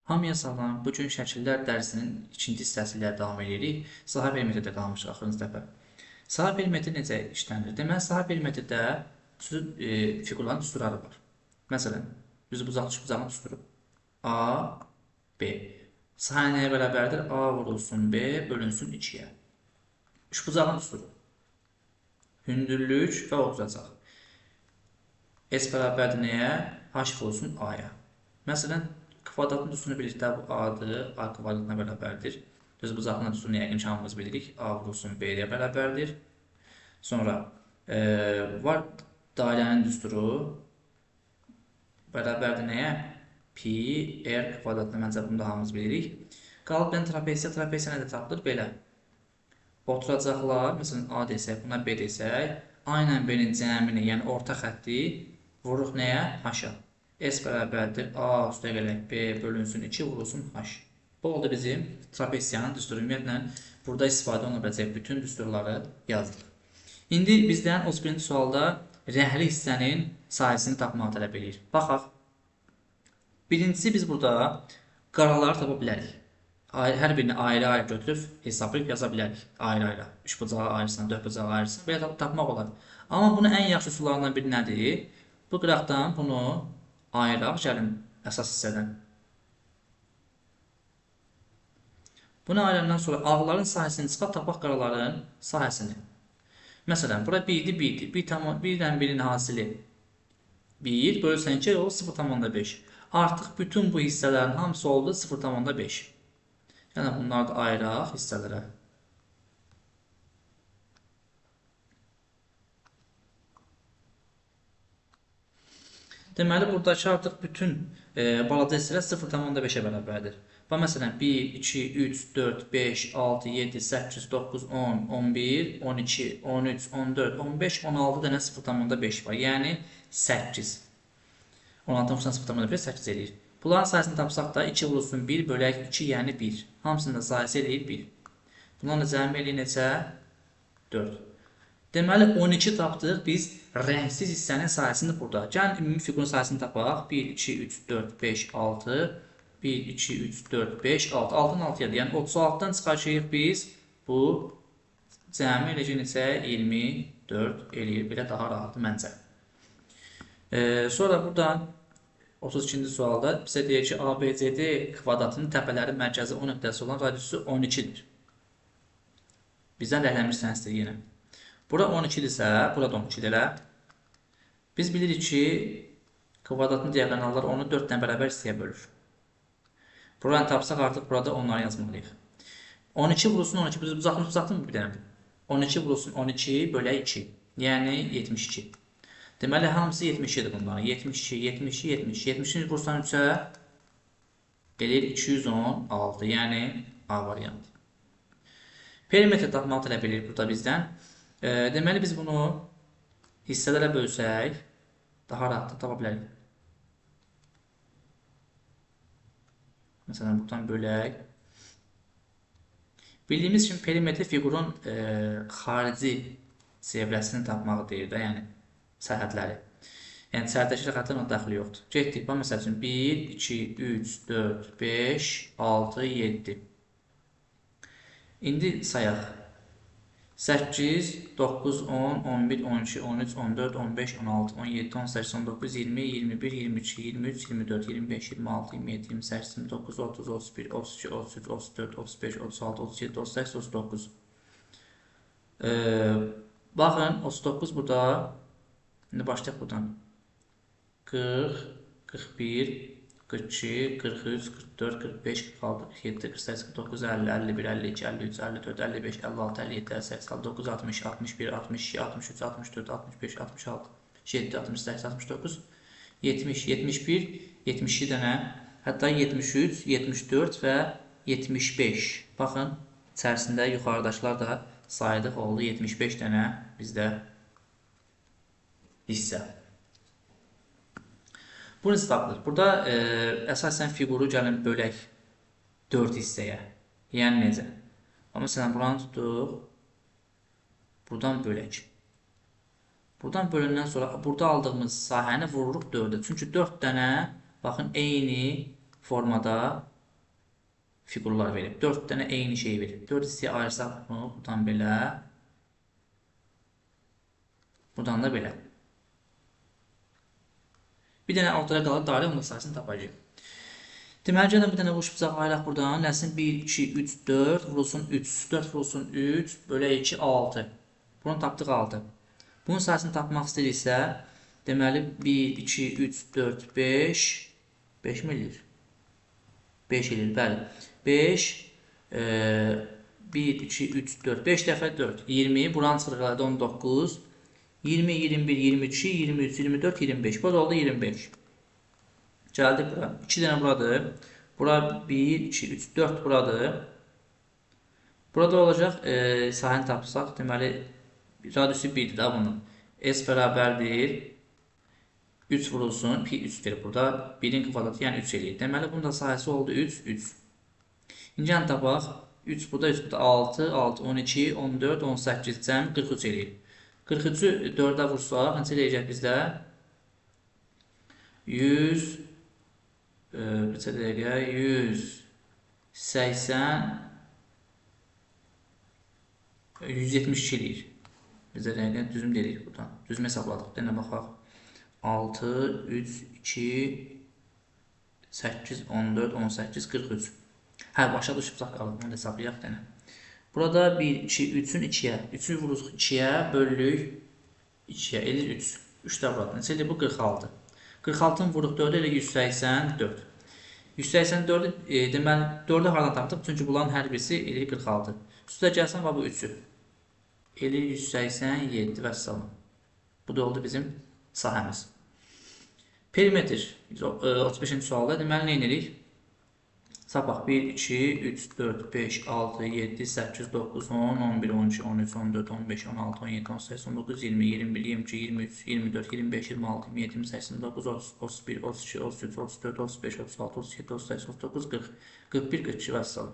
Hamıya salam. Bu gün şəkillər dərsinin ikinci hissəsi ilə davam edirik. Sahə perimetrdə qalmışıq axırıncı dəfə. Sahə perimetri necə işlənir? Deməli, sahə perimetrdə fiqurların düsturları var. Məsələn, düzbucaq üçbucağın düsturu A, B. Sahə nəyə bərabərdir? A vurulsun B bölünsün 2-yə. Üçbucağın düsturu hündürlük və oturacaq. S bərabərdir nəyə? H vurulsun A-ya. Məsələn, kvadratın düsturunu birlikdə bu A-dır. A kvadratına bərabərdir. Düzbucağın düsturunu yəqin ki, hamımız bilirik. A vurulsun B-yə bərabərdir. Sonra var dairənin düsturu bərabərdir nəyə? Pi R kvadratına, məncə bunu da hamımız bilirik. Qalıb ben trapesiya. Trapesiya nədə tapılır? Belə. Oturacaqlar, məsələn A desək, buna B desək, A ilə B-nin cəmini, yəni orta xətti vururuq nəyə? H-a. S bərabərdir A üstə gələk B bölünsün 2 vurulsun H. Bu oldu bizim trapesiyanın düsturu. Ümumiyyətlə, burada istifadə oluna biləcək bütün düsturları yazdıq. İndi bizdən 31-ci sualda rəhli hissənin sahəsini tapmağı tələb edir. Baxaq. Birincisi biz burada qaraları tapa bilərik. Hər birini ayrı-ayrı götürüb hesablayıb yaza bilərik. Ayrı-ayrı. 3 bucağı ayırsan, 4 bucağı ayırsan. Belə tapmaq olar. Amma bunun ən yaxşı üsullarından biri nədir? Bu qıraqdan bunu ayıraq, gəlin əsas hissədən. Bunu ayırandan sonra ağların sahəsini çıxaq, tapaq qaraların sahəsini. Məsələn, bura 1-dir, 1-dir. 1-dən 1-in hasili 1 bölürsən 2 o 0,5. Artıq bütün bu hissələrin hamısı oldu 0,5. Yəni bunları da ayıraq hissələrə. Deməli, buradakı artıq bütün balaca hissələr 0,5-ə bərabərdir. Və məsələn, 1, 2, 3, 4, 5, 6, 7, 8, 9, 10, 11, 12, 13, 14, 15, 16 dənə 0,5 var. Yəni 8. 16-dan 0,5, 8 eləyir. Bunların sayəsini tapsaq da 2 vurulsun 1 bölək 2, yəni 1. Hamısının da sayəsi eləyir 1. Bunların da cəmi eləyir necə? 4. Deməli, 12 tapdıq biz rəngsiz hissənin sayəsini burada. Gəlin, ümumi fiqurun sayəsini tapaq. 1, 2, 3, 4, 5, 6. 1, 2, 3, 4, 5, 6. 6-dan 6-yadır. Yəni 36-dan çıxacağıq biz. Bu cəmi eləcək necə? 24 eləyir. Belə daha rahatdır məncə. Sonra buradan 32-ci sualda bizə deyir ki, ABCD kvadratının təpələri mərkəzi O nöqtəsi olan radiusu 12-dir. Bizdən rəhlənmişsən istəyir yenə. Bura 12-dirsə, burada 12-dir. Biz bilirik ki, kvadratın diagonalları onu 4-dən bərabər hissəyə bölür. Buranı tapsaq artıq burada onları yazmalıyıq. 12 vurulsun 12, biz uzaqdın mı bir dənə? 12 vurulsun 12 bölək 2, yəni 72. Deməli, hamısı 72-dir bunların. 72, 72, 70. 70-ni vursan 3-ə gelir 216, yəni A variantı. Perimetr tapmağı tələb edir burada bizdən. Deməli, biz bunu hissələrə bölsək, daha rahat tapa bilərik. Məsələn, buradan bölək. Bildiyimiz kimi perimetr fiqurun xarici çevrəsini tapmağı deyir də, yəni sərhədləri. Yəni, sərhəddəki xətlərin ona daxili yoxdur. Getdik, məsəl üçün 1, 2, 3, 4, 5, 6, 7. İndi sayaq. 8, 9, 10, 11, 12, 13, 14, 15, 16, 17, 18, 19, 20, 21, 22, 23, 24, 25, 26, 27, 28, 29, 30, 31, 32, 33, 34, 35, 36, 37, 38, 39. Baxın, 39 burada. İndi başlayaq buradan. 40, 41, 42, 43, 44, 45, 46, 47, 48, 49, 50, 51, 52, 53, 54, 55, 56, 57, 58, 59, 60, 61, 62, 63, 64, 65, 66, 7, 68, 69, 70, 71, 72 dənə, hətta 73, 74 və 75. Baxın, içərisində yuxarıdakılar da saydıq oldu 75 dənə bizdə hissə. Bu necə tapılır? Burada əsasən fiquru gəlin bölək 4 hissəyə. Yəni necə? Məsələn, buranı tutuq. Buradan bölək. Buradan bölündən sonra burada aldığımız sahəni vururuq 4-ə. Çünki 4 dənə, baxın, eyni formada fiqurlar verib. 4 dənə eyni şey verib. 4 hissəyə ayırsaq bunu, buradan belə, buradan da belə. Bir dənə ortaya qalır dairə, onun sayəsini tapacağıq. Deməli, gəlin bir dənə uçbucaq ayıraq buradan. Nəsin 1, 2, 3, 4, vurulsun 3, 4 vurulsun 3, bölə 2, 6. Bunu tapdıq 6. Bunun sayəsini tapmaq istəyiriksə, deməli 1, 2, 3, 4, 5, 5 mi eləyir? 5 eləyir, bəli. 5, 1, 2, 3, 4, 5 dəfə 4, 20, buranın çırğıladı 19, 20, 21, 22, 23, 24, 25. Bu da oldu 25. Gəldik bura. 2 dənə buradır. Bura 1, 2, 3, 4 buradır. Burada olacaq sahəni tapsaq, deməli radiusu 1'dir da bunun. S bərabərdir 3 vurulsun, pi 3 verir burada. 1'in kvadratı, yəni 3 eləyir. Deməli bunun da sahəsi oldu 3, 3. İndi yəni tapaq. 3 burada, 3 burada 6, 6, 12, 14, 18, cəmi 43 eləyir. 43'ü 4'ə vursaq, neçə eləyəcək bizdə? 100, neçə dəqiqə? 180, 172 eləyir. Bizə dəqiqə düzüm deyirik buradan. Düzüm hesabladıq. Denə baxaq. 6, 3, 2, 8, 14, 18, 43. Hə, başa düşübsaq qalıb. Onu hesablayaq denə. Burada 1, 2, 3'ün 2'yə. 3'ü vururuq 2'yə, bölürük 2'yə. Elir 3. 3 də burada. Neçə edir bu? 46. 46'ın vuruq 4'ə elə 184. 184'ü deməli 4'ü haradan tapdıq? Çünki bunların hər birisi elir 46. Üstə gəlsən və bu 3'ü. Elir 187 və salam. Bu da oldu bizim sahəmiz. Perimetr 35-ci sualda deməli nə edirik? Sapaq 1, 2, 3, 4, 5, 6, 7, 8, 9, 10, 11, 12, 13, 14, 15, 16, 17, 18, 19, 20, 21, 22, 23, 24, 25, 26, 27, 28, 29, 30, 31, 32, 33, 34, 35, 36, 37, 38, 39, 40, 41, 42 və salam.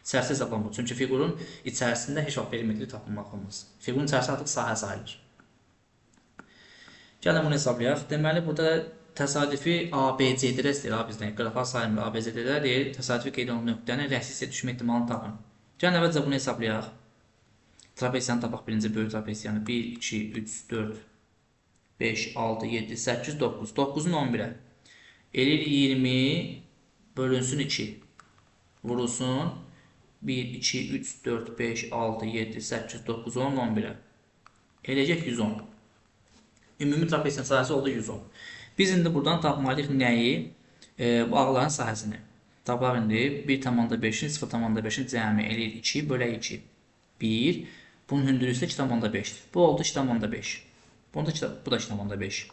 İçərisi hesablanmır. Çünki fiqurun içərisində heç vaxt perimetri tapılmaq olmaz. Fiqurun içərisi artıq sahə sayılır. Gəlin bunu hesablayaq. Deməli, burada təsadüfi ABCD-lər istəyir bizdən. Qraflar sayılmır. ABCD-lər deyir, təsadüfi qeyd olunan nöqtənin rəksisiyə düşmə ehtimalını tapın. Gəlin əvvəlcə bunu hesablayaq. Trapesiyanı tapaq. Birinci böyük trapesiyanı. 1, 2, 3, 4, 5, 6, 7, 8, 9. 9'un 11'ə. Elir 20 bölünsün 2. Vurulsun 1, 2, 3, 4, 5, 6, 7, 8, 9, 10, 11'ə. Eləyəcək 110. Ümumi trapesiyanın sahəsi oldu 110. Biz indi buradan tapmalıyıq nəyi? Bu ağların sahəsini. Tapaq indi 1,5'in 0,5'in cəmi eləyir 2 bölə 2. 1. Bunun hündürlüyü 2,5'dir. Bu oldu 2,5. Bu da 2,5.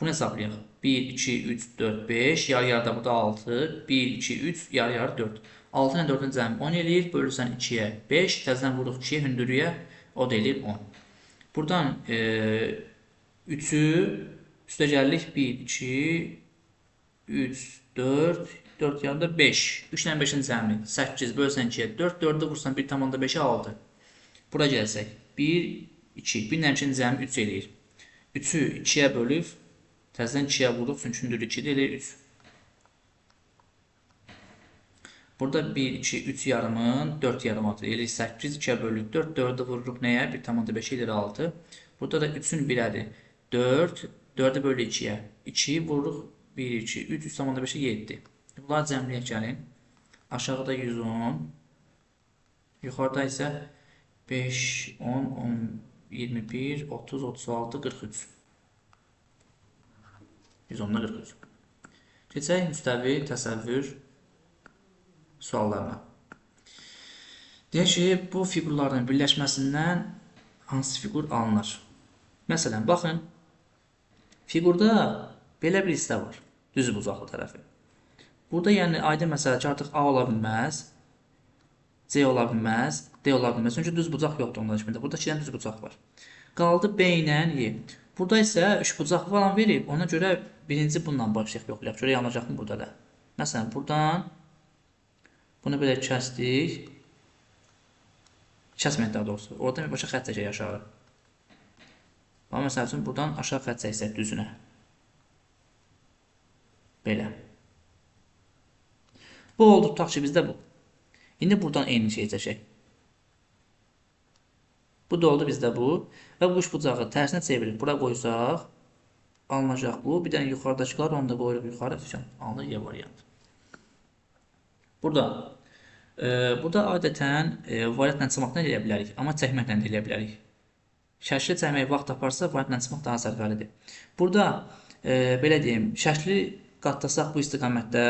Bunu hesablayaq. 1, 2, 3, 4, 5. Yarı yarıda burada 6. 1, 2, 3. Yarı yarı 4. 6 ilə 4'ün cəmi 10 eləyir. Bölürsən 2'yə 5. Təzədən vururuq 2'yə hündürlüyə. O da eləyir 10. Buradan 3'ü üstə gəlirik. 1, 2, 3, 4. 4 yarıda 5. 3 ilə 5'in cəmi 8. Bölürsən 2'yə 4. 4'ü vursan 1,5'ə 6. Bura gəlsək. 1, 2. 1 ilə 2'in cəmi 3 eləyir. 3'ü 2'yə bölüb. Təzədən 2'yə vururuq. Çünki hündürlük 2'də eləyir 3. Burada 1, 2, 3 yarımın 4 yarım atır. Eləyir 8, 2'yə bölüb 4. 4'ü vururuq nəyə? 1,5 eləyir 6. Burada da 3'ün 1'ədir. 4. 4'ü bölü 2'yə. 2'yi vururuq 1, 2, 3, 3,5'ə 7. Bunlar cəmliyə gəlin. Aşağıda 110. Yuxarıda isə 5, 10, 10, 21, 30, 36, 43. 110'da 43. Keçək müstəvi təsəvvür suallarına. Deyək ki, bu fiqurların birləşməsindən hansı fiqur alınır? Məsələn, baxın. Fiqurda belə bir hissə var. Düz bucaqlı tərəfi. Burada yəni aydın məsələ ki, artıq A ola bilməz, C ola bilməz, D ola bilməz. Çünki düz bucaq yoxdur ondan içində. Burada 2 dənə düz bucaq var. Qaldı B ilə Y. Burada isə 3 bucaq falan verib. Ona görə birinci bununla başlayaq yoxlayaq. Görə yanacaqmı burada da? Məsələn, buradan bunu belə kəsdik. Kəsməyək daha doğrusu. Orada başa xətt çəkək aşağı. Amma məsəl üçün buradan aşağı xətt çəksək düzünə. Belə. Bu oldu, tutaq ki, bizdə bu. İndi buradan eyni şey çəkək. Bu da oldu bizdə bu. Və bu üçbucağı tərsinə çevirib bura qoysaq, alınacaq bu. Bir dənə yuxarıdakılar onu da qoyuruq yuxarı. Alınır Y variantı. Burada adətən variantla çıxmaqla eləyə bilərik, amma çəkməklə də eləyə bilərik. Şəkli çəkmək vaxt aparsa, variantla çıxmaq daha sərfəlidir. Burada belə deyim, şəkli qatlasaq bu istiqamətdə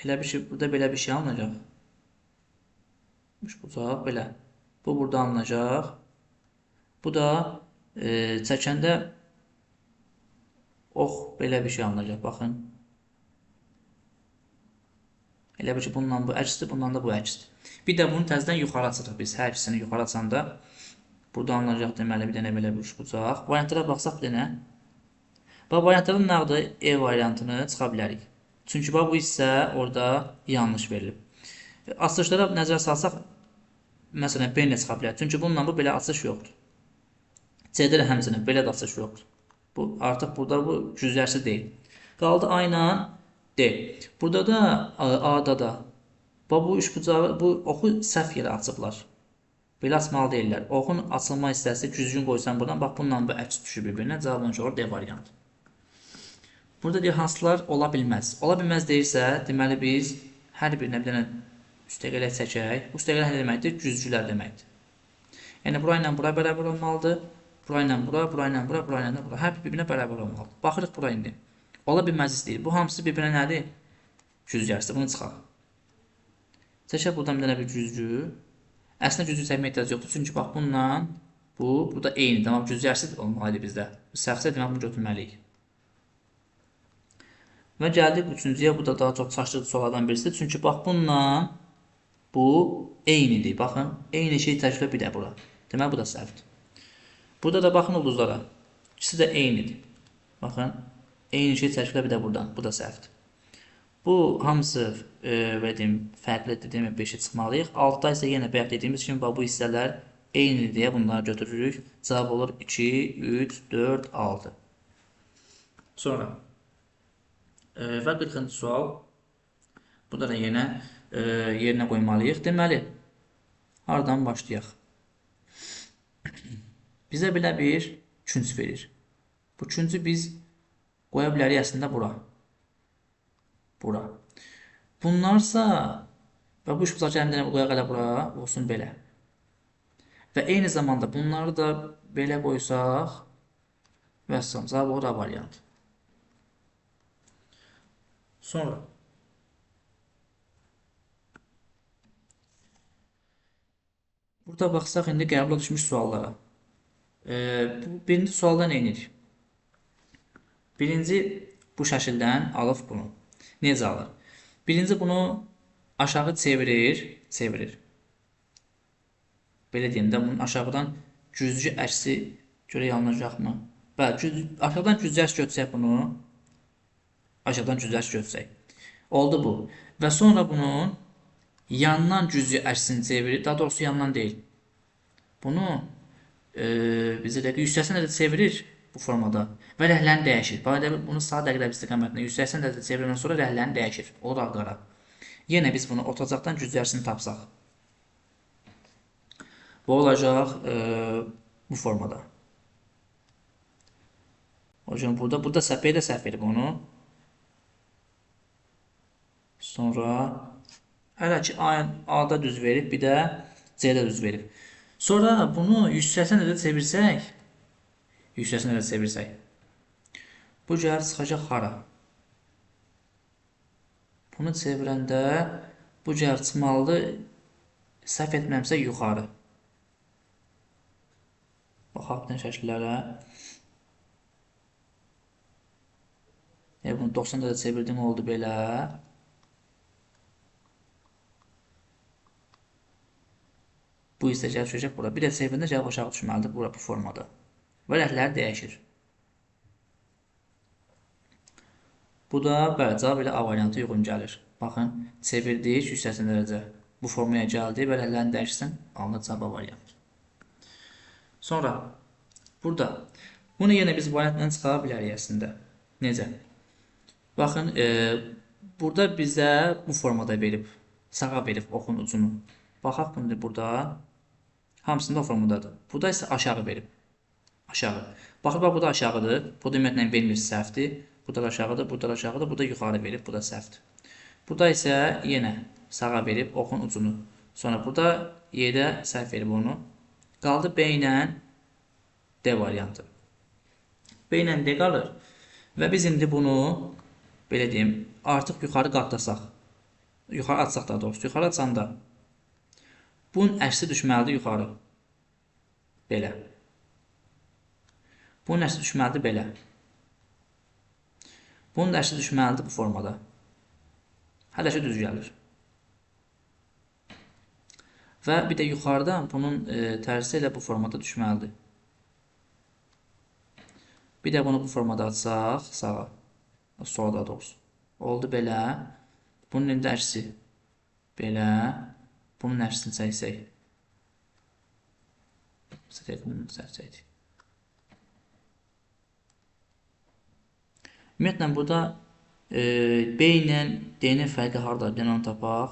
elə bir şey, burada belə bir şey alınacaq. Üçbucaq belə. Bu burada alınacaq. Bu da çəkəndə ox belə bir şey alınacaq. Baxın. Elə bir ki, bundan bu əksdir, bundan da bu əksdir. Bir də bunu təzədən yuxarı açırıq biz. Hər ikisini yuxarı açanda burada alınacaq deməli bir dənə belə bir üçbucaq. Variantlara baxsaq bir dənə. Və variantların nağdı E variantını çıxa bilərik. Çünki bu hissə orada yanlış verilib. Açılışlara nəzərə salsaq, məsələn, B ilə çıxa bilər. Çünki bununla bu belə açılış yoxdur. C-də də həmçinin belə də açılış yoxdur. Bu artıq burada bu cüzərsiz deyil. Qaldı A ilə D. Burada da A-da da bu üçbucağı, bu oxu səhv yerə açıblar. Belə açmalı deyirlər. Oxun açılma hissəsi düzgün qoysan buradan, bax bununla bu əks düşür bir-birinə. Cavabın olur D variantı. Burada deyir hansılar ola bilməz. Ola bilməz deyirsə, deməli biz hər birinə bir dənə üstəgələ çəkək. Bu üstəgələ nə deməkdir? Cüzcülər deməkdir. Yəni bura ilə bura bərabər olmalıdır. Bura ilə bura, bura ilə bura, bura ilə bura. Hər bir-birinə bərabər olmalıdır. Baxırıq bura indi. Ola bilməz istəyir. Bu hamısı bir-birinə nədir? Cüzgərsidir. Bunu çıxaq. Çəkək buradan bir dənə bir cüzgü. Əslində cüzgü çəkmək ehtiyac yoxdur. Çünki bax bununla bu da eynidir. Amma cüzgərsiz olmalıdır bizdə. Səhvsə demək bunu götürməliyik. Və gəldik üçüncüyə. Bu da daha çox çaşdırıcı suallardan birisidir. Çünki bax bununla bu eynidir. Baxın, eyni şey təkrar bir də bura. Demək bu da səhvdir. Burada da baxın ulduzlara. İkisi də eynidir. Baxın. Eyni şey təkrar bir də buradan. Bu da səhvdir. Bu hamısı fərqlidir demək 5-ə çıxmalıyıq. Altda isə yenə bayaq dediyimiz kimi bu hissələr eynidir deyə bunları götürürük. Cavab olur 2, 3, 4, 6. Sonra və 40-cı sual. Burada da yenə yerinə qoymalıyıq. Deməli, haradan başlayaq? Bizə belə bir künc verir. Bu küncü biz qoya bilərik əslində bura. Bura. Bunlarsa və bu üçbucaq gəlmdən qoyaq elə bura olsun belə. Və eyni zamanda bunları da belə qoysaq və cavab olur A variantı. Sonra burada baxsaq indi qəbula düşmüş suallara. Birinci sualdan eynidir. Birinci bu şəkildən alıb bunu. Necə alır? Birinci bunu aşağı çevirir. Belə deyim də, bunun aşağıdan güzgü əksi görə alınacaqmı? Bəli, aşağıdan güzgü əks götürsək bunu, aşağıdan güzgü əks götürsək. Oldu bu. Və sonra bunun yandan güzgü əksini çevirir, daha doğrusu yandan deyil. Bunu bizə də 180 dərəcə çevirir bu formada və rəhlərini dəyişir. Bunu sağa dəqiqə istiqamətində 180 dərəcə çevirəndən sonra rəhlərini dəyişir. Olur ağ-qara. Yenə biz bunu ortacaqdan güzgülərini tapsaq. Bu olacaq bu formada. Hocam burada səpəyə də səhv edib onu. Sonra hələ ki A-da düz verib, bir də C-də düz verib. Sonra bunu 180 dərəcə çevirsək, bu cəhət çıxacaq hara? Bunu çevirəndə bu cəhət çıxmalıdır, səhv etməmsə yuxarı. Baxaq bir şəkillərə. Bunu 90 dərəcə çevirdim, oldu belə. Bu hissə gəlib düşəcək bura. Bir də çevirəndə cavab aşağı düşməlidir bura bu formada. Və rəhlər dəyişir. Bu da bəli, cavab elə A variantı uyğun gəlir. Baxın, çevirdik 180 dərəcə. Bu formaya gəldi və rəhlərini dəyişsin, alınır cavab A variantı. Sonra burada bunu yenə biz variantla çıxara bilərik əslində. Necə? Baxın, burada bizə bu formada verib. Sağa verib oxun ucunu. Baxaq bunu burada. Hamısında o formadadır. Burada isə aşağı verib. Aşağı. Baxır, bax, bu da aşağıdır. Bu da ümumiyyətlə vermir, səhvdir. Bu da aşağıdır, bu da aşağıdır, bu da yuxarı verib, bu da səhvdir. Burada isə yenə sağa verib oxun ucunu. Sonra burada yerdə səhv verib onu. Qaldı B ilə D variantı. B ilə D qalır. Və biz indi bunu, belə deyim, artıq yuxarı qatlasaq. Yuxarı atsaq da doğrusu. Yuxarı atsanda bunun əksi düşməlidir yuxarı. Belə. Bunun əksi düşməlidir belə. Bunun əksi düşməlidir bu formada. Hələşə düz gəlir. Və bir də yuxarıdan bunun tərsi ilə bu formada düşməlidir. Bir də bunu bu formada atsaq, sağa. Sola da doğrusu. Oldu belə. Bunun indi əksi. Belə. Bunun əksini çəksək. Bunu çəksək. Ümumiyyətlə, burada B ilə D-nin fərqi haradadır? Yəni, onu tapaq.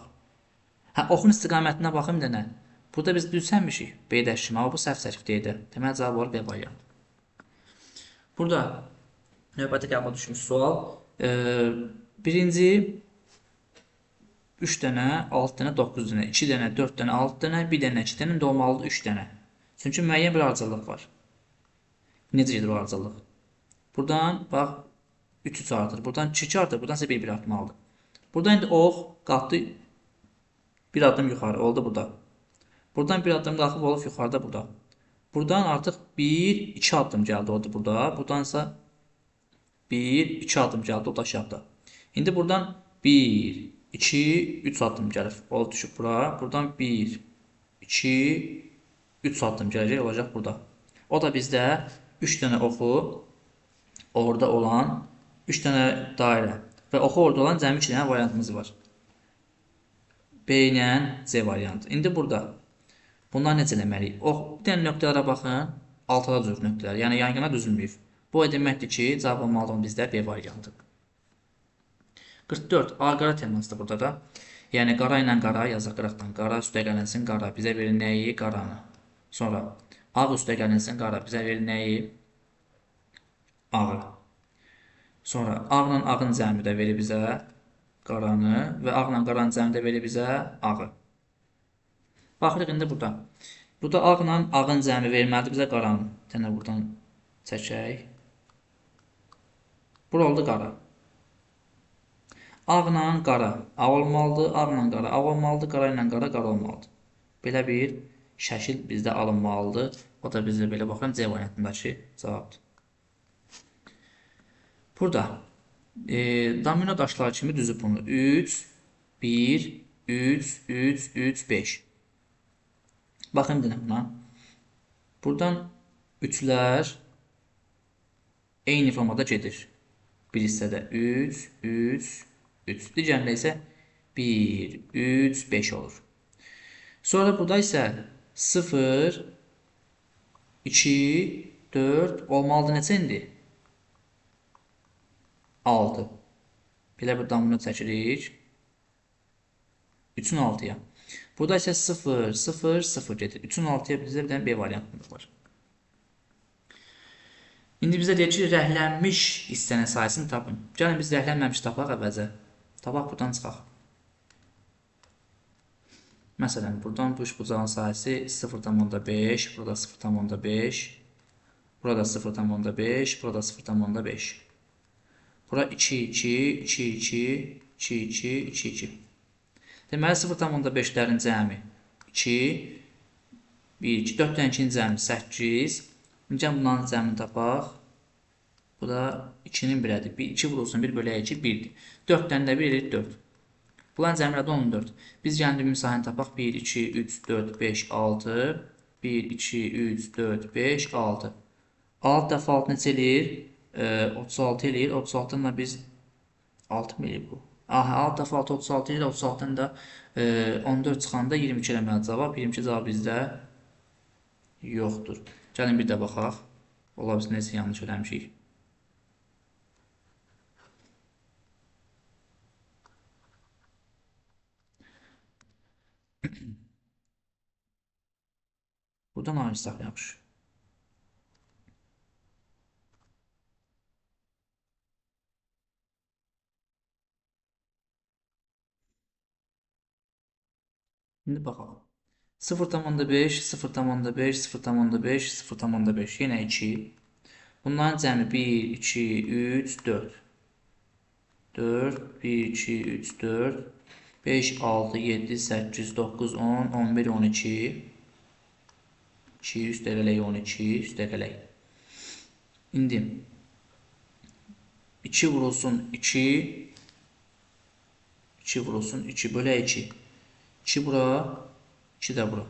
Oxun istiqamətinə baxım da nə? Burada biz düzsənmişik B dəşkim, amma bu səhv çəkib D-də. Deməli, cavab var B variantı. Burada növbəti qəbula düşmüş sual. Birinci 3 dənə, 6 dənə, 9 dənə, 2 dənə, 4 dənə, 6 dənə, 1 dənə, 2 dənə də olmalıdır 3 dənə. Çünki müəyyən bir arıcılıq var. Necə gedir o arıcılıq? Buradan, bax, 3 artır. Buradan 2 artır. Buradan isə 1 artmalıdır. Buradan indi ox qalxdı bir addım yuxarı. Oldu burada. Buradan bir addım qalxıb olub yuxarıda burada. Buradan artıq 1-2 addım gəldi. Oldu burada. Buradan isə 1-2 addım gəldi. O da aşağıda. İndi buradan 1-2-3 addım gəlir. Oldu düşüb bura. Buradan 1-2-3 addım gələcək. Olacaq burada. O da bizdə 3 dənə oxu orada olan 3 dənə dairə və oxu orada olan cəmi 2 dənə variantımız var. B ilə C variantı. İndi burada bunlar necə eləməliyik? Bir dənə nöqtələrə baxın. Altıda düz nöqtələr. Yəni yan yana düzülməyib. Bu deməkdir ki, cavab olmalıdır bizdə B variantı. 44. A-qara temasıdır burada da. Yəni qara ilə qara yazaq qıraqdan. Qara üstə gəlinsin qara. Bizə verir nəyi? Qaranı. Sonra ağ üstə gəlinsin qara. Bizə verir nəyi? Ağı. Sonra ağla ağın cəmi də verir bizə qaranı və ağla qaranın cəmi də verir bizə ağı. Baxırıq indi burada. Burada ağla ağın cəmi verməlidir bizə qaranı. Tənə buradan çəkək. Bura oldu qara. Ağla qara ağ olmalıdır, ağla qara ağ olmalıdır, qara ilə qara qara olmalıdır. Belə bir şəkil bizdə alınmalıdır. O da bizdə belə baxın C variantındakı cavabdır. Burada domino daşları kimi düzüb bunu. 3, 1, 3, 3, 3, 5. Baxın dinə buna. Buradan 3'lər eyni formada gedir. Bir hissədə 3, 3, 3. Digərində isə 1, 3, 5 olur. Sonra burada isə 0, 2, 4 olmalıdır neçə indi? 6. Belə bir domino çəkirik. 3'ün 6'ya. Burada isə 0, 0, 0 gedir. 3'ün 6'ya bizdə bir dənə B variantımız var. İndi bizə deyir ki, rəhlənmiş hissənin sayısını tapın. Gəlin biz rəhlənməmiş tapaq əvvəlcə. Tapaq buradan çıxaq. Məsələn, buradan bu üçbucağın sayısı 0,5, burada 0,5, burada 0,5, burada 0,5. Bura 2, 2, 2, 2, 2, 2, 2, 2. Deməli 0,5'lərin cəmi 2, 1, 2, 4 dənə 2'nin cəmi 8. Gəlin bunların cəmini tapaq. Bu da 2'nin 1'ədir. 2 vurulsun 1 bölək 2, 1'dir. 4 dənə də 1 edir 4. Bunların cəmləri 14. Biz gəlin ümumi sayını tapaq. 1, 2, 3, 4, 5, 6. 1, 2, 3, 4, 5, 6. 6 dəfə 6 neçə eləyir? 36 eləyir. 36'dan da biz 6 mı eləyir bu? Aha, 6 dəfə 6, 36 eləyir. 36'dan da 14 çıxanda 22 eləməli cavab. 22 cavab bizdə yoxdur. Gəlin bir də baxaq. Ola biz necə yanlış eləmişik. Buradan ayırsaq yaxşı. İndi baxaq. 0,5, 0,5, 0,5, 0,5. Yenə 2. Bunların cəmi 1, 2, 3, 4. 4, 1, 2, 3, 4, 5, 6, 7, 8, 9, 10, 11, 12. 2 üstəgələk 12, üstəgələk. İndi 2 vurulsun 2, 2 vurulsun 2 bölək 2. 2 bura, 2 də bura.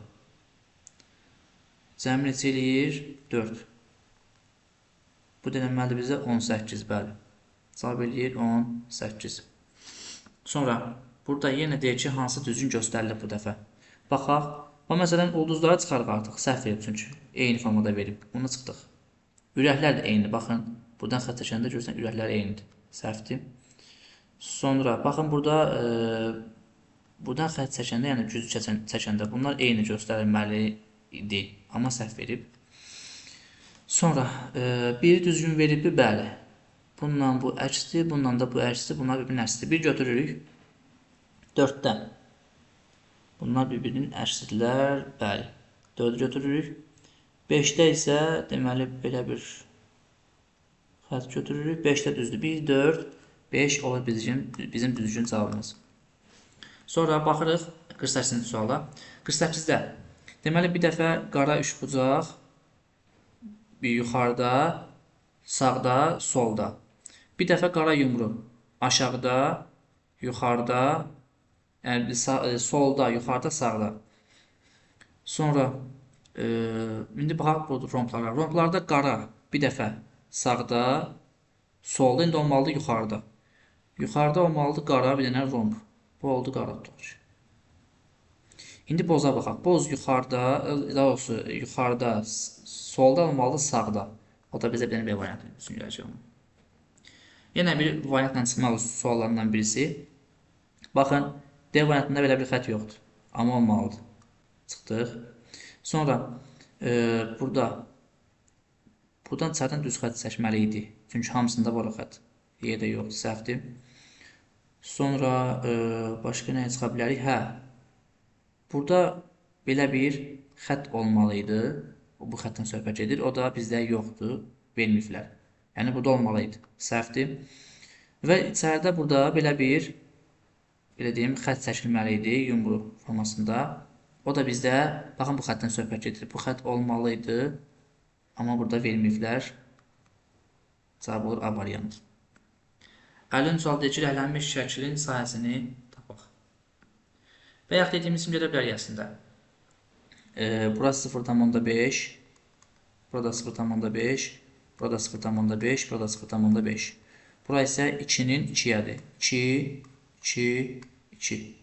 Cəmi neçə eləyir? 4. Bu da deməlidir bizə 18, bəli. Cavab eləyir 18. Sonra burada yenə deyək ki, hansı düzgün göstərilir bu dəfə. Baxaq. Və məsələn, ulduzları çıxarıq artıq. Səhv verib çünki. Eyni formada verib. Bunu çıxdıq. Ürəklər də eyni. Baxın. Buradan xətt çəkəndə görürsən, ürəklər eynidir. Səhvdir. Sonra baxın burada buradan xətt çəkəndə, yəni güz çəkəndə bunlar eyni göstərilməli idi. Amma səhv verib. Sonra biri düzgün veribdir, bəli. Bununla bu əksdir, bununla da bu əksdir, bunlar bir-birinin əksidir. Bir götürürük. 4-dən. Bunlar bir-birinin əksdirlər, bəli. 4-ü götürürük. 5-də isə deməli belə bir xətt götürürük. 5-də düzdür. 1, 4, 5 olur bizim düzgün cavabımız. Sonra baxırıq 48-ci suala. 48-də deməli bir dəfə qara üçbucaq bir yuxarıda, sağda, solda. Bir dəfə qara yumru aşağıda, yuxarıda, yəni solda, yuxarıda, sağda. Sonra indi baxaq bu romplara. Romplarda qara bir dəfə sağda, solda, indi olmalıdır yuxarıda. Yuxarıda olmalıdır qara bir dənə romp. Bu oldu qara tutaq. İndi boza baxaq. Boz yuxarıda, daha doğrusu yuxarıda, solda olmalıdır sağda. O da bizə bir dənə B variantı düşünəcək onu. Yenə bir variantla çıxmaq suallarından birisi. Baxın, D variantında belə bir xətt yoxdur. Amma olmalıdır. Çıxdıq. Sonra buradan içərdən düz xətt çəkməli idi. Çünki hamısında var o xətt. Yerdə yoxdur, səhvdir. Sonra başqa nəyə çıxa bilərik? Hə, burada belə bir xətt olmalı idi. Bu xəttdən söhbət edir. O da bizdə yoxdur, verməyiblər. Yəni, burada olmalı idi. Səhvdir. Və içəridə burada belə bir xətt çəkilməli idi yumru formasında. O da bizdə, baxın bu xəttdən söhbət edir. Bu xətt olmalı idi. Amma burada verməyiblər. Cavab olur A variantı. 50-ci sual deyir ki, rəhlənmiş şəklin sahəsini tapaq. Və yaxud dediyimiz kimi gedə bilər əslində. Burası 0,5, burada 0,5, burada 0,5, burada 0,5. Burası isə 2-nin 2-yədir. 2, 2, 2.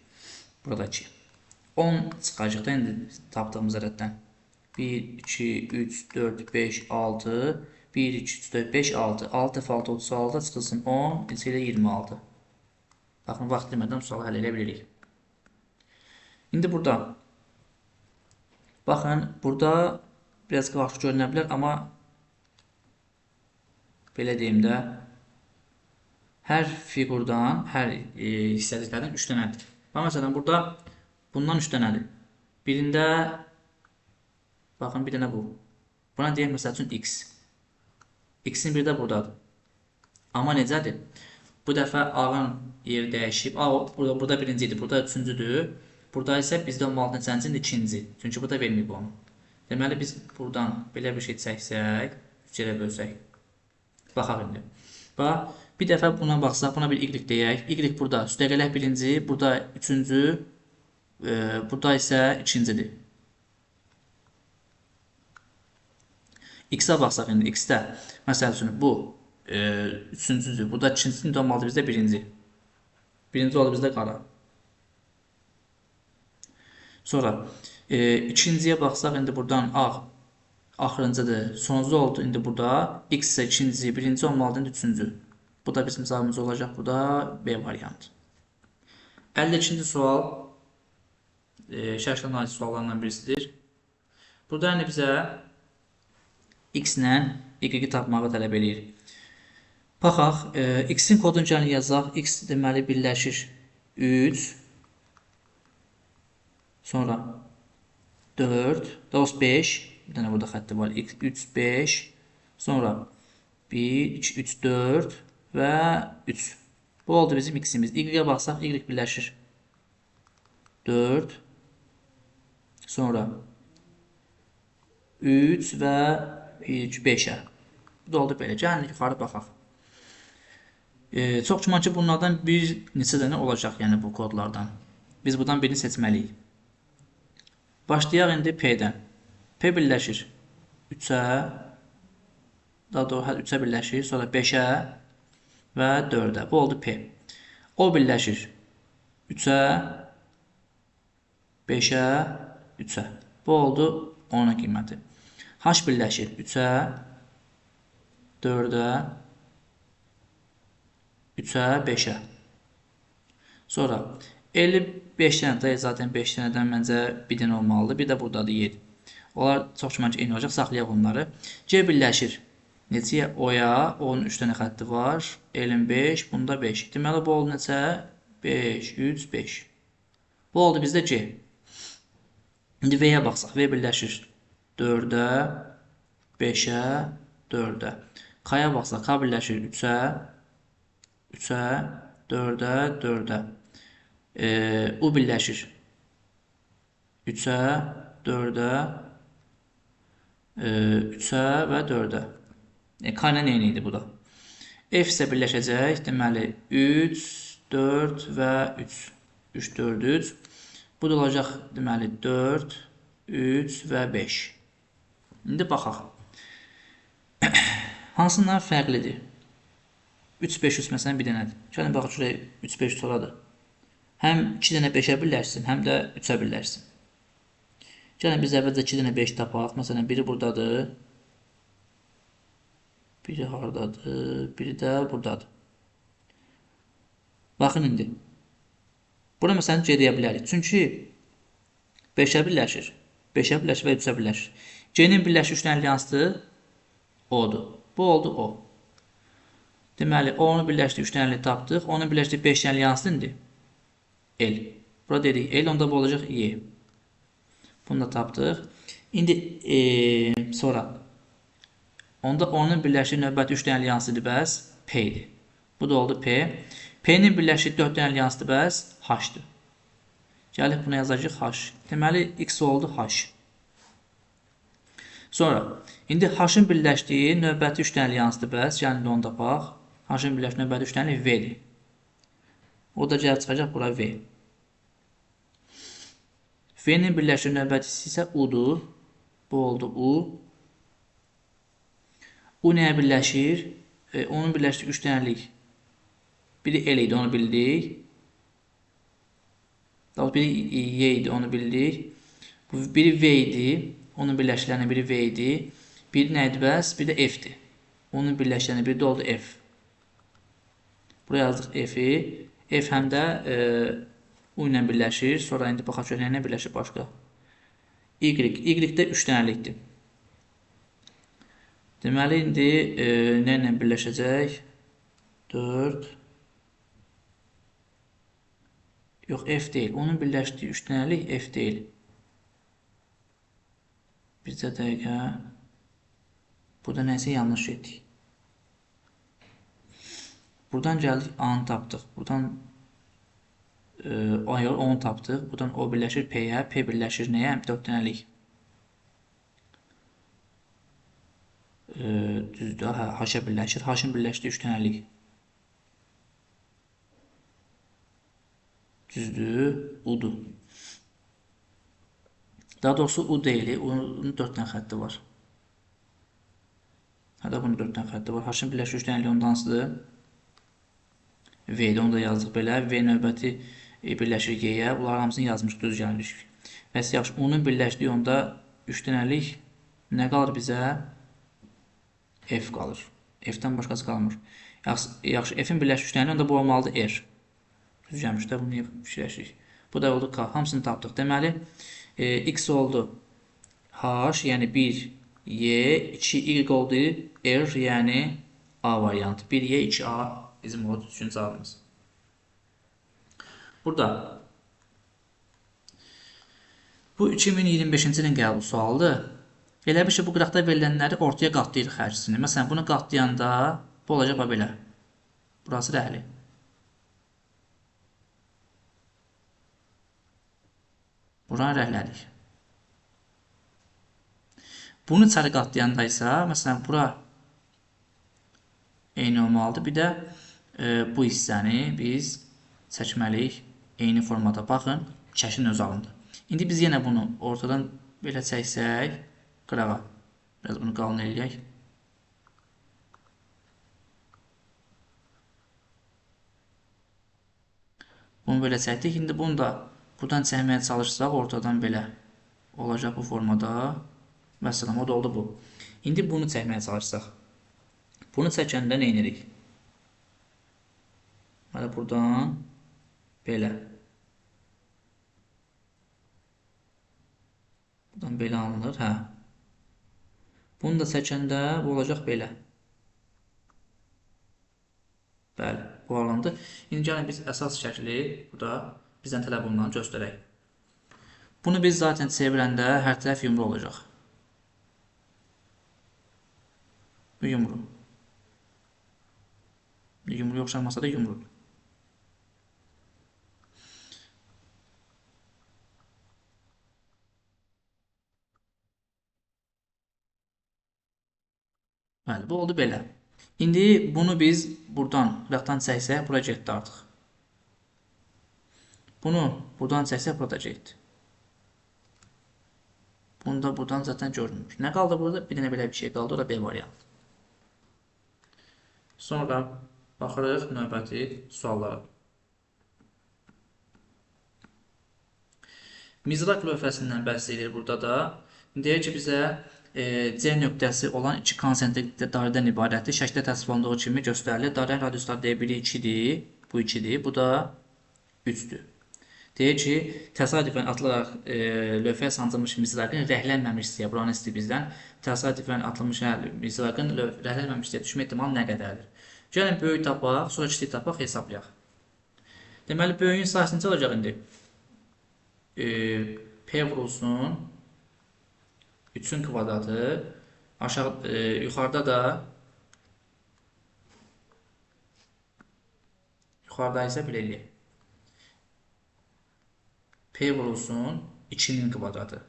Burada 2. 10 çıxacaq da indi tapdığımız ədəddən. 1, 2, 3, 4, 5, 6, 1, 2, 3, 4, 5, 6. 6 dəfə 6, 36 çıxılsın 10, neçə ilə 26. Baxın, vaxt demədən sualı həll edə bilirik. İndi burada baxın, burada biraz qarşı görünə bilər, amma belə deyim də, hər fiqurdan, hər hissəciklərdən 3 dənədir. Və məsələn, burada bundan 3 dənədir. Birində, baxın, bir dənə bu. Buna deyək, məsəl üçün, X. X-in biri də buradadır. Amma necədir? Bu dəfə A-nın yeri dəyişib. A, burada birinci idi, burada üçüncüdür. Burada isə bizdə olmalı neçənci? İkinci. Çünki bu da verməyib onu. Deməli, biz buradan belə bir şey çəksək, 3 yerə bölsək. Baxaq indi. Bax, bir dəfə buna baxsaq, buna bir Y deyək. Y burada üstəgələk birinci, burada üçüncü, burada isə ikincidir. X-ə baxsaq indi, X-də, məsəl üçün, bu üçüncüdür, burada ikincisi, indi olmalıdır bizdə birinci. Birinci oldu bizdə qara. Sonra, ikinciyə baxsaq, indi buradan ağ axırıncıdır, sonuncu oldu, indi burada X isə ikinci, birinci olmalıdır, indi üçüncü. Bu da bizim cavabımız olacaq, bu da B variantı. 52-ci sual, şərh analiz suallarından birisidir. Burada yəni bizə x ilə y-i tapmağı tələb eləyir. Baxaq, x-in kodunu gəlin yazaq. X deməli birləşir 3, sonra 4, doğrusu 5, bir dənə burada xətti var, x 3, 5, sonra 1, 2, 3, 4 və 3. Bu oldu bizim x-imiz. Y-ə baxsaq, y birləşir 4, sonra 3 və 5-ə. Bu da oldu belə. Gəlin yuxarı baxaq. Çox güman ki, bunlardan bir neçə dənə olacaq, yəni bu kodlardan. Biz buradan birini seçməliyik. Başlayaq indi P-dən. P birləşir 3-ə, daha doğrusu 3-ə birləşir, sonra 5-ə və 4-ə. Bu oldu P. O birləşir 3-ə, 5-ə, 3-ə. Bu oldu onun qiyməti. H birləşir 3-ə, 4-ə, 3-ə, 5-ə. Sonra 55 dənə də zaten 5 dənədən məncə bir dənə olmalıdır. Bir də buradadır 7. Onlar çox güman ki, eyni olacaq. Saxlayaq onları. C birləşir neçəyə? O-ya. Onun 3 dənə xətti var. L-in 5, bunda 5. Deməli, bu oldu neçə? 5, 3, 5. Bu oldu bizdə C. İndi V-yə baxsaq. V birləşir 4-ə, 5-ə, 4-ə. K-ya baxsaq. K birləşir 3-ə, 3-ə, 4-ə, 4-ə. U birləşir 3-ə, 4-ə, 3-ə və 4-ə. K ilə eyni idi bu da. F isə birləşəcək. Deməli, 3, 4 və 3. 3, 4, 3. Bu da olacaq, deməli, 4, 3 və 5. İndi baxaq. Hansından fərqlidir? 3, 5, 3 məsələn bir dənədir. Gəlin, baxaq, şuraya 3, 5, 3 oladır. Həm 2 dənə 5-ə birləşsin, həm də 3-ə birləşsin. Gəlin, biz əvvəlcə 2 dənə 5 tapaq. Məsələn, biri buradadır. Biri haradadır, biri də buradadır. Baxın indi. Bura məsələn C deyə bilərik. Çünki 5-ə birləşir. 5-ə birləşir və 3-ə birləşir. C-nin birləşir 3 dənə alyansıdır. O-dur. Bu oldu O. Deməli, O-nu birləşdir 3 dənəli tapdıq. Onu birləşdir 5 dənəli alyansıdır indi. L. Burada dedik L, onda bu olacaq Y. Bunu da tapdıq. İndi sonra onda onun birləşdiyi növbəti 3 dənə alyansıdır bəs P idi. Bu da oldu P. P-nin birləşdiyi 4 dənə alyansıdır bəs H-dır. Gəlib buna yazacağıq H. Deməli, X oldu H. Sonra, indi H-ın birləşdiyi növbəti 3 dənə alyansıdır bəs. Yəni, onu da bax. H-ın birləşdiyi növbəti 3 dənə V-dir. O da gəlib çıxacaq bura V. V-nin birləşdiyi növbətisi isə U-dur. Bu oldu U. U nəyə birləşir? Onun birləşdiyi 3 dənəlik. Biri L idi, onu bildik. Daha biri Y idi, onu bildik. Biri V idi. Onun birləşdilərindən biri V idi. Biri nə idi bəs? Biri də F-dir. Onun birləşdilərindən biri də oldu F. Buraya yazdıq F-i. F həm də U ilə birləşir. Sonra indi baxaq görək nə birləşir başqa. Y. Y də 3 dənəlikdir. Deməli, indi nə ilə birləşəcək? 4. Yox, F deyil. Onun birləşdiyi 3 dənəlik F deyil. Bizdə dəqiqə. Burada nəsə yanlış etdik. Buradan gəldik, A-nı tapdıq. Buradan O-nu tapdıq. Buradan O birləşir P-yə. P birləşir nəyə? 4 dənəlik. Düzdür, H-ə birləşir. H-ın birləşdiyi 3 dənəlik. Düzdür, U-dur. Daha doğrusu U deyil, U-nun 4 dənə xətti var. Hədə bunun 4 dənə xətti var. H-ın birləşdiyi 3 dənəlik ondan hansıdır? V-də, onu da yazdıq belə. V növbəti birləşir G-yə. Bunlar hamısını yazmışıq, düz gəlirik. Bəs yaxşı, U-nun birləşdiyi onda 3 dənəlik nə qalır bizə? F qalır. F-dən başqası qalmır. Yaxşı, F-in birləşdiyi 3 dənəlik onda bu olmalıdır R. Düz gəlmiş də, bunu niyə fikirləşirik? Bu da oldu k. Hamısını tapdıq. Deməli, x oldu h, yəni 1 y, 2 y oldu r, yəni a variantı. 1 y, 2 a bizim oldu üçüncü cavabımız. Burada bu 2025-ci ilin qəbul sualıdır. Elə bir şey bu qıraqda verilənləri ortaya qatlayırıq hər ikisini. Məsələn, bunu qatlayanda bu olacaq belə. Burası rəhli. Buranı rəhlədik. Bunu içəri qatlayanda isə, məsələn, bura eyni olmalıdır. Bir də bu hissəni biz çəkməliyik eyni formada. Baxın, şəklin öz alındı. İndi biz yenə bunu ortadan belə çəksək, qırağa. Biraz bunu qalın eləyək. Bunu belə çəkdik. İndi bunu da buradan çəkməyə çalışsaq, ortadan belə olacaq bu formada. Məsələn, o da oldu bu. İndi bunu çəkməyə çalışsaq. Bunu çəkəndə nə edirik? Hələ buradan belə. Buradan belə alınır, hə. Bunu da çəkəndə bu olacaq belə. Bəli, bu alındı. İndi gəlin biz əsas şəkli burada bizdən tələb olunan göstərək. Bunu biz zaten çevirəndə hər tərəf yumru olacaq. Bu yumru. Yumru oxşamasa da yumrudur. Bəli, bu oldu belə. İndi bunu biz buradan qıraqdan çəksək, bura getdi artıq. Bunu buradan çəksək, burada getdi. Bunu da buradan zaten görünmür. Nə qaldı burada? Bir dənə belə bir şey qaldı, o da B variantı. Sonra baxırıq növbəti suallara. Mizraq lövhəsindən bəhs edir burada da. Deyir ki, bizə C nöqtəsi olan iki konsentrikli dairədən ibarətdir. Şəkildə təsvir olunduğu kimi göstərilir. Dairənin radiusları D1-i 2-dir, bu 2-dir, bu da 3-dür. Deyir ki, təsadüfən atılaraq lövhəyə sancılmış mizraqın rəhlənməmiş hissəyə, buranı istəyir bizdən. Təsadüfən atılmış mizraqın rəhlənməmiş hissəyə düşmə ehtimalı nə qədərdir? Gəlin böyük tapaq, sonra kiçik tapaq, hesablayaq. Deməli, böyüyün sahəsi necə olacaq indi? P vurulsun 3'ün kvadratı aşağı yuxarıda da isə belə eləyək. P vurulsun 2'nin kvadratı.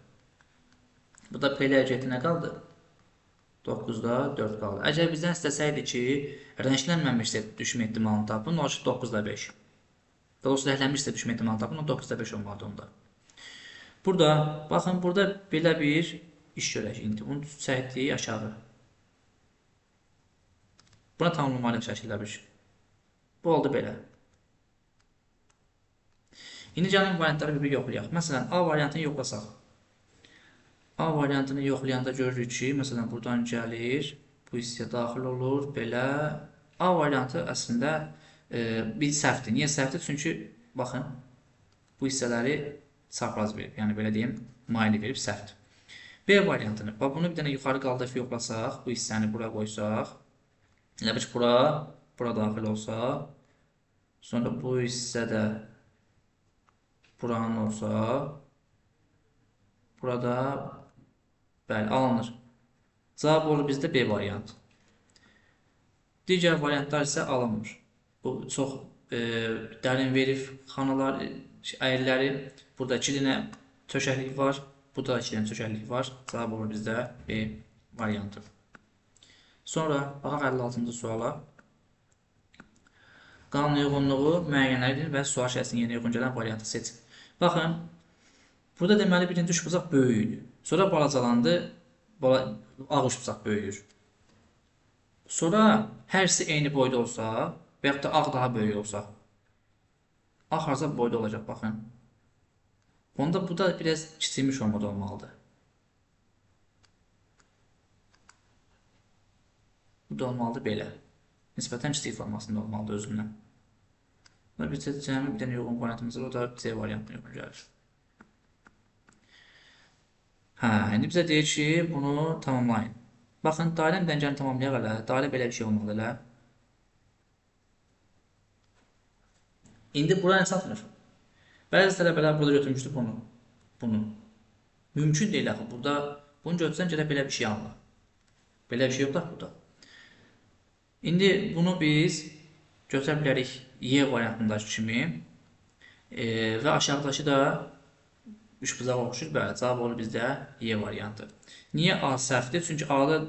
Bu da P-lə əlcəti nə qaldı? 9'da 4 qaldı. Əgər bizdən istəsəydi ki, rənglənməmiş düşmə ehtimalını tapın, o 9'da 5. Doğrusu rənglənmiş düşmə ehtimalını tapın, o 9'da 5 olmalıdır onda. Burada, baxın, burada belə bir iş görək indi. Bunu çəkdik aşağı. Buna tam numaralı şəkildə bir şey. Bu oldu belə. İndi gəlin variantları bir yoxlayaq. Məsələn, A variantını yoxlasaq. A variantını yoxlayanda görürük ki, məsələn, buradan gəlir, bu hissəyə daxil olur, belə. A variantı əslində bir səhvdir. Niyə səhvdir? Çünki, baxın, bu hissələri çapraz verib, yəni belə deyim, maili verib səhvdir. B variantını, bunu bir dənə yuxarı qaldırıb yoxlasaq, bu hissəni bura qoysaq, elə bir ki, bura daxil olsa, sonra bu hissədə buranın olsa, burada bəli, alınır. Cavab olur bizdə B variantı. Digər variantlar isə alınmır. Bu çox dərin verif xanalar, əyirləri, burada 2 dənə çökəklik var, burada 2 dənə çökəklik var. Cavab olur bizdə B variantı. Sonra baxaq 56-cı suala. Qanun uyğunluğu müəyyənlərin və sual şəklinin yerinə uyğun gələn variantı seçin. Baxın, burada deməli birinci üçbucaq böyük idi. Sonra balacalandı, ağ üçbucaq böyüyür. Sonra hər ikisi eyni boyda olsa və yaxud da ağ daha böyük olsa, ağ harca boyda olacaq, baxın. Onda bu da biraz kiçilmiş formada olmalıdır. Bu da olmalıdır belə. Nisbətən kiçik formasında olmalıdır özündən. Buna bizə cəmi bir dənə yoğun variantımız var. O da C variantına yoxun gəlir. Hə, indi bizə deyir ki, bunu tamamlayın. Baxın, dairə dəngəni tamamlayaq elə. Dairə belə bir şey olmalı elə. İndi bura nə satılır? Bəzi tələbələr burada götürmüşdü bunu. Bunu. Mümkün deyil axı. Burada bunu götürsən gələ belə bir şey alınır. Belə bir şey yoxdur burada. İndi bunu biz götürə bilərik Y variantındakı kimi və aşağıdakı da üçbucağa oxşur. Bəli, cavab olur bizdə Y variantı. Niyə A səhvdir? Çünki A-da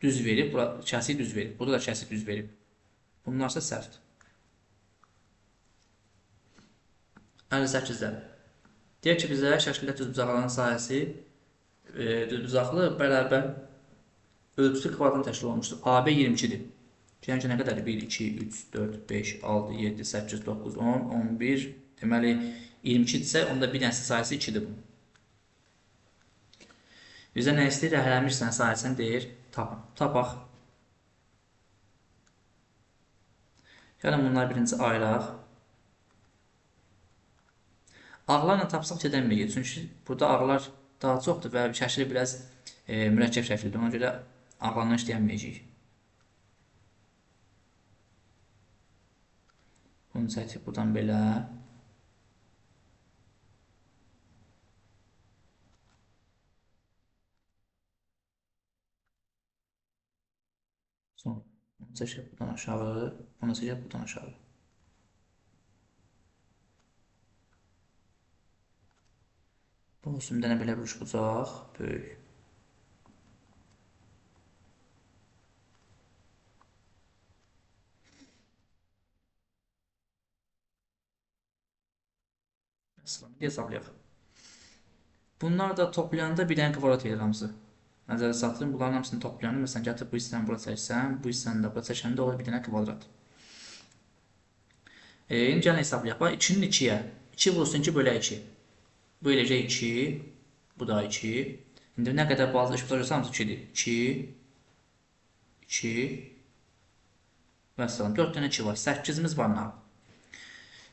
düz verib, kəsik düz verib. Burada da kəsik düz verib. Bunlarsa səhvdir. 58-də. Deyək ki, bizə şəkildə düzbucaqların sahəsi düzbucaqlı bərabər ölçüsü kvadratdan təşkil olunmuşdur. AB 22-dir. Yəni ki, nə qədərdir? 1, 2, 3, 4, 5, 6, 7, 8, 9, 10, 11. Deməli, 22-dirsə, onda bir dənəsi sayəsi 2-dir bu. Bizə nə istəyir? Hərəmiş sən sayəsini deyir, tapaq. Yəni, bunlar birinci ayıraq. Ağlarla tapsaq gedəməyir. Çünki burada ağlar daha çoxdur və şəkli biraz mürəkkəb şəkildir. Ona görə ağlarla işləyənməyəcəyik. Bunu çəkib buradan belə. Sonra bunu çəkib buradan aşağı. Bunu çəkib buradan aşağı. Bu olsun bir dənə belə bir üçbucaq. Böyük. Hesablayaq. Bunlar da toplayanda bir dənə kvadrat verir hamısı. Nəzərə çatdırın, bunların hamısını toplayanda, məsələn, gətirib bu hissəni bura çəksən, bu hissəni də bura çəkəndə olur bir dənə kvadrat. İndi gəlin hesablayaq. Bax, 2-nin 2-yə. 2 vurulsun 2 bölək 2. Bu eləcə 2, bu da 2. İndi nə qədər bazı üçbucaq görsə hamısı 2-dir. 2, 2 və salam. 4 dənə 2 var. 8-imiz var nə?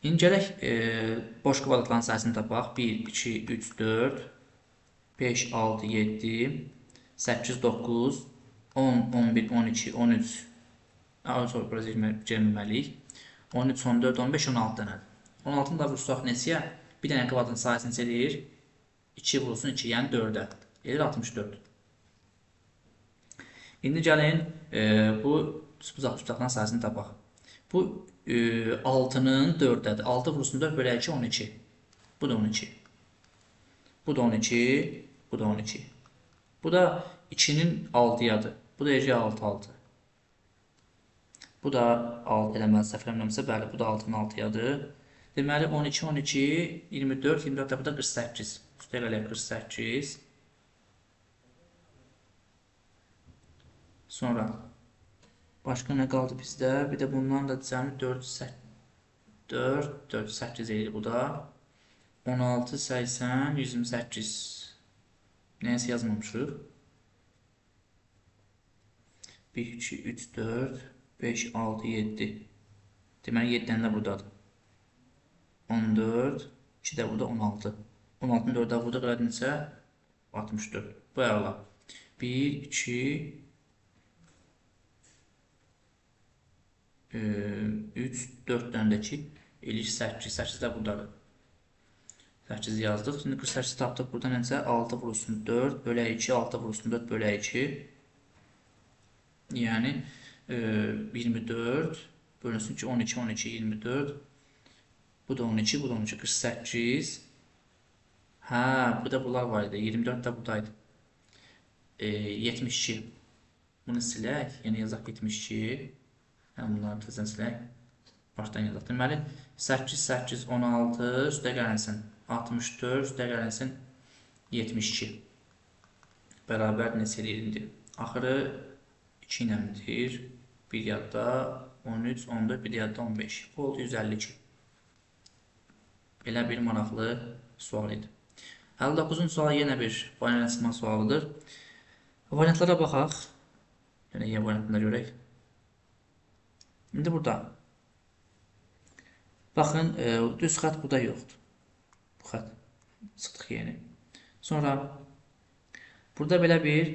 İndi gələk boş kvadratların sayəsini tapaq. 1, 2, 3, 4, 5, 6, 7, 8, 9, 10, 11, 12, 13. Sonra burası gəlməliyik. 13, 14, 15, 16 dənədir. 16-nı da vursaq neçəyə? Bir dənə kvadratın sayəsini eləyir. 2 vurulsun 2, yəni 4-ə. Edir 64. İndi gəlin bu üçbucaqların sayəsini tapaq. Bu 6-nın 4-dədir. 6 vurulsun 4 bölək 2, 12. Bu da 12. Bu da 12. Bu da 12. Bu da 2-nin 6-yadır. Bu da 6, 6. Bu da 6 eləməli, səhv eləmirəmsə, bəli, bu da 6-nın 6-yadır. Deməli, 12, 12, 24, 24 də bu da 48. Üstə gələk 48. Sonra başqa nə qaldı bizdə? Bir də bundan da cəmi 4, 4, 8 edir bu da. 16, 80, 128. Nəyəsə yazmamışıq. 1, 2, 3, 4, 5, 6, 7. Deməli, 7 dənə də buradadır. 14, 2 də burada 16. 16-nı 4-də burada qələdinsə 64. Bu əla. 1, 2, 3, 4 dənə də ki, 8. 8 də buradadır. 8 yazdıq. Şimdi 48 tapdıq. Burada necə? 6 vurulsun 4 bölək 2, 6 vurulsun 4 bölək 2. Yəni 24 bölünsün ki 12, 12, 24. Bu da 12, bu da 12, 48. Hə, burada bunlar var idi. 24 də buradaydı. 72. Bunu silək. Yəni yazaq 72. Həm bunları tezən silək. Başdan yazaq. Deməli 8, 8, 16 üstə gələnsin. 64 üstə gələnsin 72. Bərabər neçə eləyir? Axırı 2 iləndir. Bir yadda 13, 14, bir yadda 15. Bu oldu 152. Belə bir maraqlı sual idi. 59-cu sual yenə bir variant açma sualıdır. Variantlara baxaq. Yəni Y variantına görək. İndi burada. Baxın, düz xətt burada yoxdur. Bu xətt. Çıxdıq yeni. Sonra burada belə bir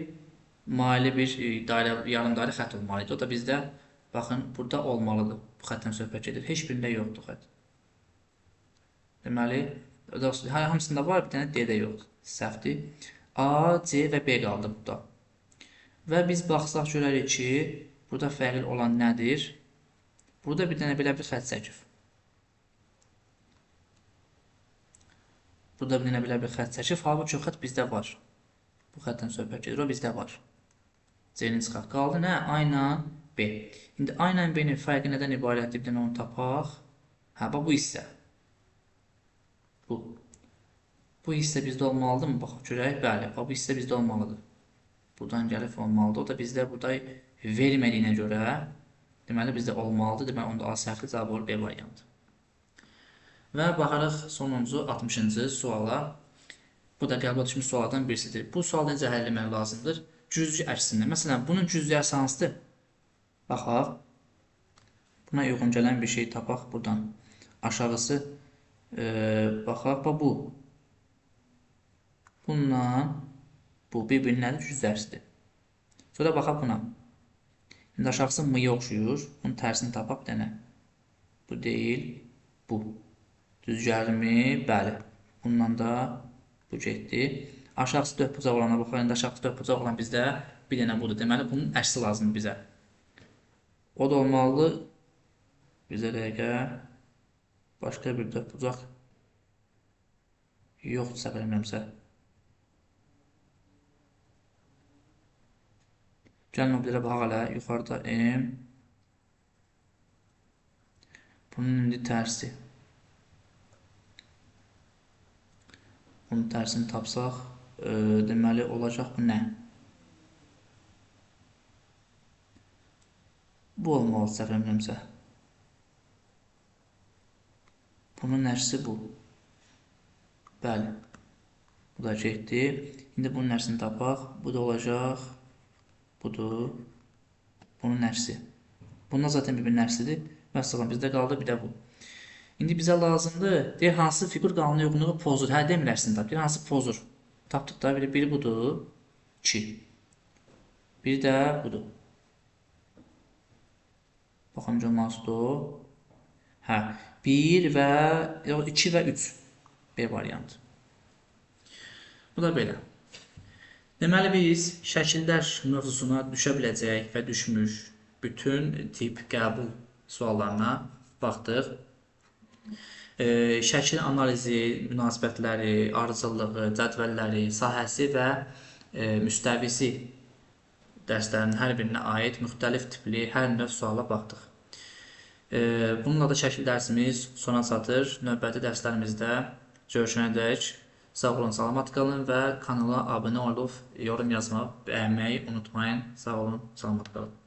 maili bir dairə, yarım dairə xətt olmalıydı. O da bizdə, baxın, burada olmalıdır. Bu xəttdən söhbət gedir. Heç birində yoxdur xətt. Deməli, hamısında var, bir dənə D-də yoxdur. Səhvdir. A, C və B qaldı burada. Və biz baxsaq görərik ki, burada fərqli olan nədir? Burada bir dənə belə bir xətt çəkib. Burada bir dənə belə bir xətt çəkib. Halbuki o xətt bizdə var. Bu xəttdən söhbət gedir, o bizdə var. C-ni çıxaq. Qaldı nə? A ilə B. İndi A ilə B-nin fərqi nədən ibarətdir? Bir dənə onu tapaq. Hə, bax bu hissə. Bu hissə bizdə olmalıdır mı? Bax, görək. Bəli, bax bu hissə bizdə olmalıdır. Buradan gəlib olmalıdır. O da bizdə burada vermədiyinə görə deməli bizdə olmalıdır. Deməli onda A səhvli cavab olur B variantı. Və baxarıq sonuncu 60-cı suala. Bu da qəbul etmiş suallardan birisidir. Bu sualı necə həll etmək lazımdır? Cüzü əksində. Məsələn, bunun cüzləri hansıdır? Baxaq. Buna uyğun gələn bir şey tapaq buradan. Aşağısı baxaq. Bax bu. Bundan bu bir-birinin nədir? Cüzərsidir. Sonra baxaq buna. İndi aşağısı M-yə oxşuyur. Bunun tərsini tapaq bir dənə. Bu deyil, bu. Düz gəlmi? Bəli. Bundan da bu getdi. Aşağısı 4 bucaq olana baxaq. İndi aşağısı 4 bucaq olan bizdə bir dənə budur. Deməli, bunun əksi lazımdır bizə. O da olmalıdır. Bizə dəqiqə başqa bir 4 bucaq yoxdur, səhv eləmirəmsə. Gəlin o birə baxaq hələ. Yuxarıda M. Bunun indi tərsi. Bunun tərsini tapsaq, deməli olacaq bu nə? Bu olmalı, səhv eləmirəmsə. Bunun nəşsi bu. Bəli. Bu da getdi. İndi bunun nəşsini tapaq. Bu da olacaq. Budur. Bunun nəşsi. Bundan zaten bir nəşsidir. Məsələn, bizdə qaldı bir də bu. İndi bizə lazımdır. Deyir, hansı fiqur qanuna uyğunluğu pozur? Hə, demirərsiniz tapır. Hansı pozur? Tapdıq da, biri budur. 2. Biri də budur. Baxın, olmazdır o. Hə, 1 və 2 və 3. B variantı. Bu da belə. Deməli, biz şəkillər mövzusuna düşə biləcək və düşmüş bütün tip qəbul suallarına baxdıq. Şəkil analizi, münasibətləri, ardıcıllığı, cədvəlləri, sahəsi və müstəvisi dərslərinin hər birinə aid müxtəlif tipli hər növ suala baxdıq. Bununla da şəkil dərsimiz sona çatır. Növbəti dərslərimizdə görüşənədək sağ olun, salamat qalın və kanala abunə olub yorum yazmaq, bəyənməyi unutmayın. Sağ olun, salamat qalın.